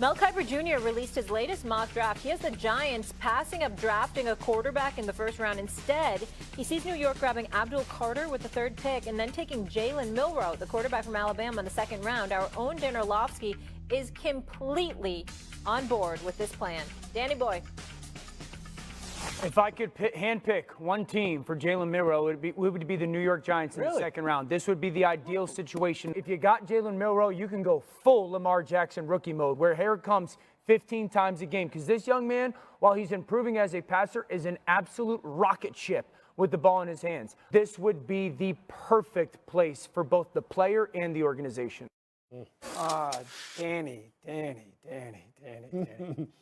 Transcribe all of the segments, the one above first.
Mel Kiper Jr. released his latest mock draft. He has the Giants passing up drafting a quarterback in the first round. Instead, he sees New York grabbing Abdul Carter with the 3rd pick and then taking Jalen Milroe, the quarterback from Alabama, in the 2nd round. Our own Dan Orlovsky is completely on board with this plan. Danny Boy. If I could handpick one team for Jalen Milroe, it would be the New York Giants in the 2nd round. This would be the ideal situation. If you got Jalen Milroe, you can go full Lamar Jackson rookie mode, where here comes 15 times a game. Because this young man, while he's improving as a passer, is an absolute rocket ship with the ball in his hands. This would be the perfect place for both the player and the organization. Danny.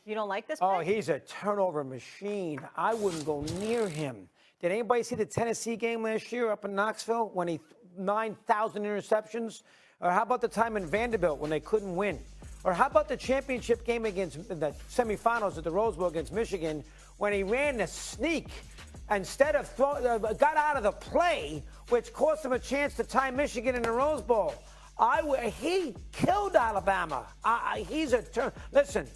You don't like this Oh, pick? he's a turnover machine. I wouldn't go near him. Did anybody see the Tennessee game last year up in Knoxville when he 9,000 interceptions? Or how about the time in Vanderbilt when they couldn't win? Or how about the championship game against the semifinals at the Rose Bowl against Michigan when he ran the sneak instead of got out of the play, which cost him a chance to tie Michigan in the Rose Bowl? He killed Alabama. Listen,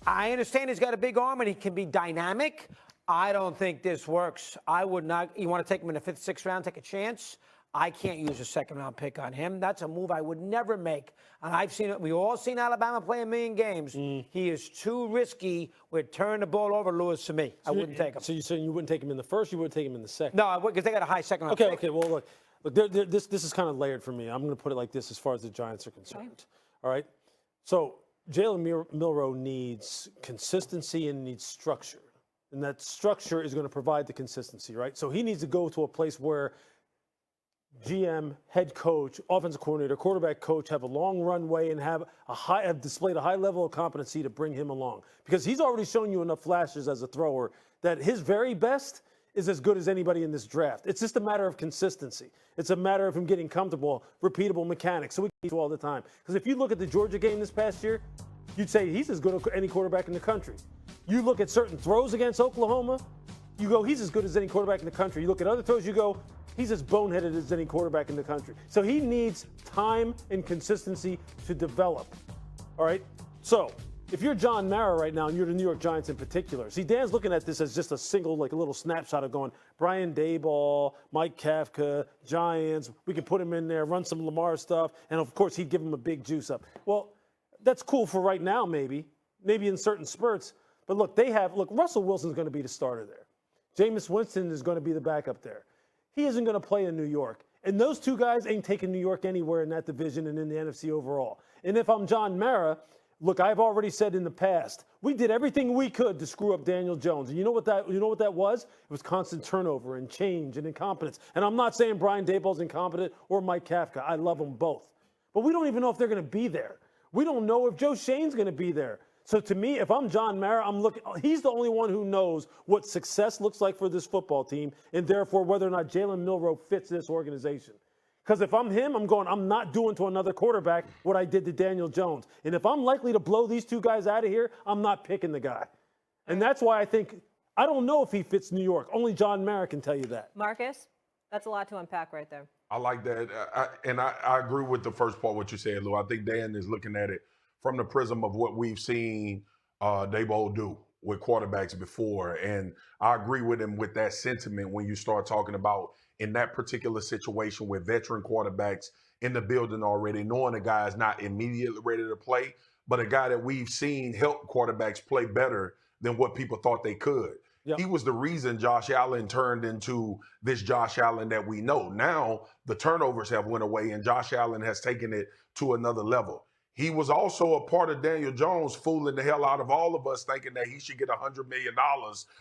I understand he's got a big arm and he can be dynamic. I don't think this works. I would not. You want to take him in the 5th, 6th round, take a chance? I can't use a 2nd-round pick on him. That's a move I would never make. And I've seen it. We've all seen Alabama play a million games. He is too risky with turning the ball over, Lewis, to me. I wouldn't take him. So you're saying you wouldn't take him in the 1st, you wouldn't take him in the 2nd? No, I would, because they got a high 2nd-round pick. Okay, well, look, this is kind of layered for me. I'm going to put it like this as far as the Giants are concerned. All right? So Jalen Milroe needs consistency and needs structure. And that structure is going to provide the consistency, right? So he needs to go to a place where GM, head coach, offensive coordinator, quarterback coach have a long runway and have displayed a high level of competency to bring him along. Because he's already shown you enough flashes as a thrower that his very best is as good as anybody in this draft. It's just a matter of consistency. It's a matter of him getting comfortable, repeatable mechanics. So we can do all the time. Because if you look at the Georgia game this past year, you'd say he's as good as any quarterback in the country. You look at certain throws against Oklahoma, you go, he's as good as any quarterback in the country. You look at other throws, you go, he's as boneheaded as any quarterback in the country. So he needs time and consistency to develop. All right? So if you're John Mara right now, and you're the New York Giants in particular, see, Dan's looking at this as just a single, like a little snapshot of going, Brian Daboll, Mike Kafka, Giants, we can put him in there, run some Lamar stuff, and of course he'd give him a big juice up. Well, that's cool for right now, maybe in certain spurts. But look, Russell Wilson's going to be the starter there. Jameis Winston is going to be the backup there. He isn't going to play in New York. And those two guys ain't taking New York anywhere in that division and in the NFC overall. And if I'm John Mara, look, I've already said in the past, we did everything we could to screw up Daniel Jones. And you know what that was? It was constant turnover and change and incompetence. And I'm not saying Brian Daboll's incompetent or Mike Kafka. I love them both. But we don't even know if they're going to be there. We don't know if Joe Shane's going to be there. So to me, if I'm John Mara, he's the only one who knows what success looks like for this football team, and therefore whether or not Jalen Milroe fits this organization. Because if I'm him, I'm not doing to another quarterback what I did to Daniel Jones. And if I'm likely to blow these two guys out of here, I'm not picking the guy. And that's why I don't know if he fits New York. Only John Mara can tell you that. Marcus, that's a lot to unpack right there. I like that. I agree with the first part, what you said, Lou. I think Dan is looking at it from the prism of what we've seen Daboll do with quarterbacks before. And I agree with him with that sentiment when you start talking about in that particular situation with veteran quarterbacks in the building already, knowing a guy is not immediately ready to play, but a guy that we've seen help quarterbacks play better than what people thought they could. Yep. He was the reason Josh Allen turned into this Josh Allen that we know. Now the turnovers have went away and Josh Allen has taken it to another level. He was also a part of Daniel Jones fooling the hell out of all of us thinking that he should get $100 million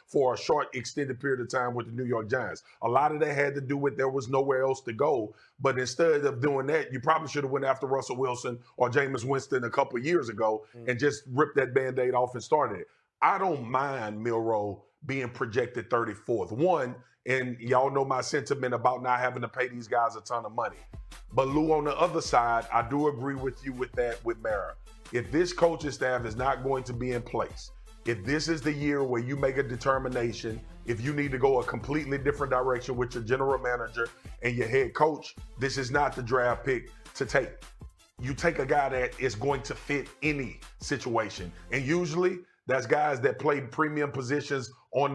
for a short, extended period of time with the New York Giants. A lot of that had to do with there was nowhere else to go. But instead of doing that, you probably should have went after Russell Wilson or Jameis Winston a couple of years ago and just ripped that Band-Aid off and started it. I don't mind Milroe being projected 34th. One, and y'all know my sentiment about not having to pay these guys a ton of money. But Lou, on the other side, I do agree with you with that with Mara. If this coaching staff is not going to be in place, if this is the year where you make a determination, if you need to go a completely different direction with your general manager and your head coach, this is not the draft pick to take. you take a guy that is going to fit any situation. And usually that's guys that play premium positions on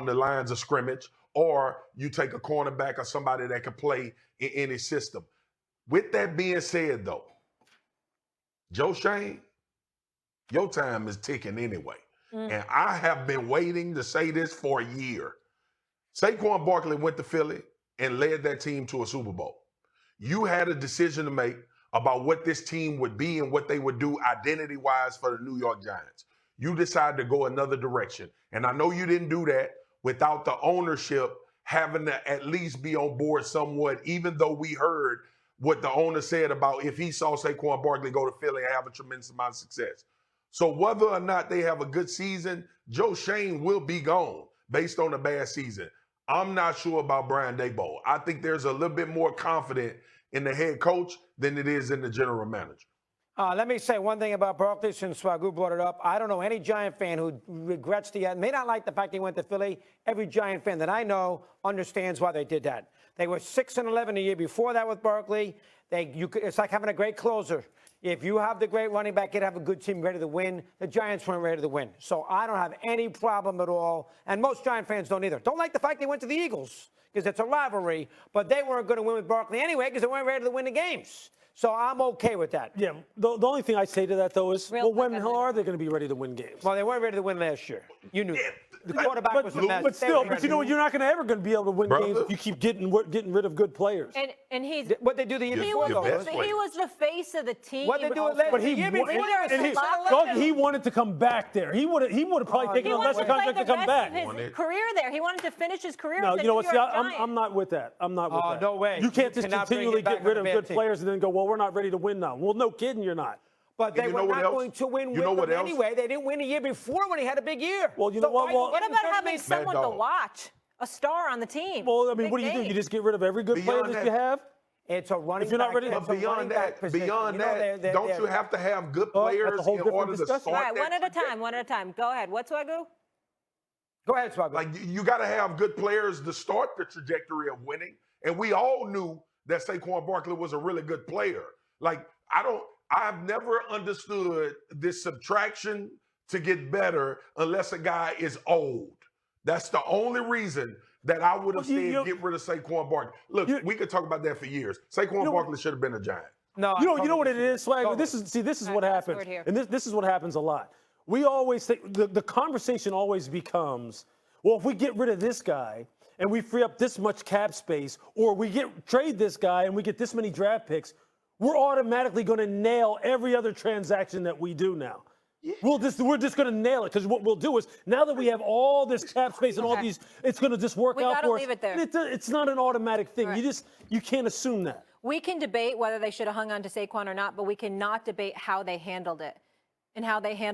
the lines of scrimmage, or you take a cornerback or somebody that can play in any system. With that being said, though, Joe Shane, your time is ticking anyway. And I have been waiting to say this for a year. Saquon Barkley went to Philly and led that team to a Super Bowl. You had a decision to make about what this team would be and what they would do identity-wise for the New York Giants. You decided to go another direction. And I know you didn't do that without the ownership having to at least be on board somewhat, even though we heard what the owner said about if he saw Saquon Barkley go to Philly and have a tremendous amount of success. So whether or not they have a good season, Joe Shane will be gone based on a bad season. I'm not sure about Brian Daboll. I think there's a little bit more confidence in the head coach than it is in the general manager. Let me say one thing about Barkley, since Swagoo brought it up. I don't know any Giant fan who regrets may not like the fact he went to Philly. Every Giant fan that I know understands why they did that. They were 6-11 the year before that with Barkley. It's like having a great closer. If you have the great running back, you'd have a good team ready to win. The Giants weren't ready to win. So I don't have any problem at all. And most Giant fans don't either. Don't like the fact they went to the Eagles because it's a rivalry. But they weren't going to win with Barkley anyway because they weren't ready to win the games. So I'm okay with that. Yeah, the only thing I say to that, though, is, when the hell are they going to be ready to win games? Well, they weren't ready to win last year. You knew that. The quarterback was the best. But still, you know what? You're not going to ever going to be able to win games if you keep getting rid of good players. And he's what they do the year before. He was the face of the team. What they do last year before. He wanted to come back there. He would have probably taken a lesser contract to come back. His career there. He wanted to finish his career. No, you know what? See, I'm not with that. I'm not with that. No way. You can't just continually get rid of good players and then go, well, we're not ready to win now. Well, no kidding, you're not. But they were not going to win with him anyway. They didn't win a year before when he had a big year. Well, you know what? What about having someone to watch? A star on the team. Well, I mean, what do you do? You just get rid of every good player that you have? It's a running back. If you're not ready, but beyond that, don't you have to have good players in order to start? All right, one at a time. Go ahead. What's Swagoo? Go ahead, Swagoo. Like, you got to have good players to start the trajectory of winning. And we all knew that Saquon Barkley was a really good player. Like, I've never understood this subtraction to get better unless a guy is old. That's the only reason that I would have said get rid of Saquon Barkley. Look, we could talk about that for years. Saquon Barkley should have been a Giant. No, you know what it is, Swagger? This is what happens. And this is what happens a lot. We always think the conversation always becomes, well, if we get rid of this guy and we free up this much cap space, or we trade this guy and we get this many draft picks, we're automatically going to nail every other transaction that we do now. Yeah. We're just going to nail it, because what we'll do is, now that we have all this cap space and all these, it's going to just work out for us. Leave it there. It's not an automatic thing. Right. You can't assume that. We can debate whether they should have hung on to Saquon or not, but we cannot debate how they handled it and how they handled